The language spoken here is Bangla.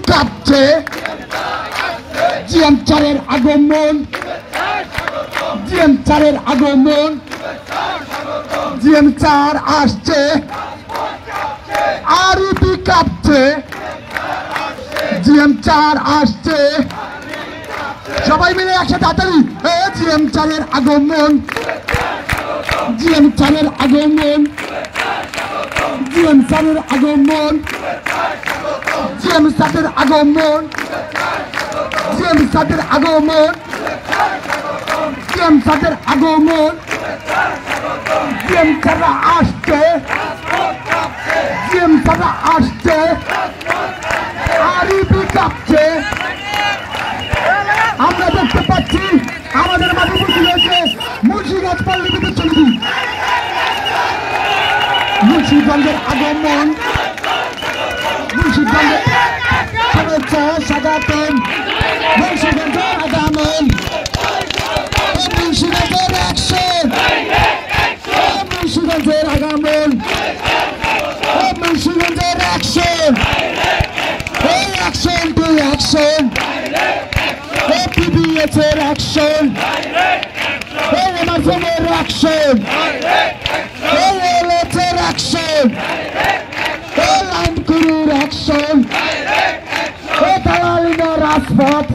কাঁপছে জিএম চারের আগমন জিএম চারের আগমন জিএম চার আসছে আরবি কাঁপছে জিএম চার আসছে সবাই মিলে একসাথে তাড়াতাড়ি জিএম চারের আগমন জিএম চারের আগমন জিএম চারের আগমন জিএম চারের আগমন জিএম চারের আগমন জিএম চারের আগমন জিএম চারা আসছে জিএম চারা আসছে আরবি কাঁপছে আমরা দেখতে পাচ্ছি আমাদের মাঝে মুশকিল হয়েছে মুন্সিগঞ্জ পল্লী বিদ্যুৎ সমিতি মুন্সিগঞ্জের আগমন মুন্সিগঞ্জের শুভেচ্ছা স্বাগতম মুন্সিগঞ্জের আগমন মুন্সিগঞ্জের অ্যাকশন মুন্সিগঞ্জের আগমন মুন্সিগঞ্জের action action to action PBS এর অ্যাকশন এমআরএফের অ্যাকশন এলএলএফ এর অ্যাকশন লাইন ক্রুর অ্যাকশন দালালিনা রাজপথ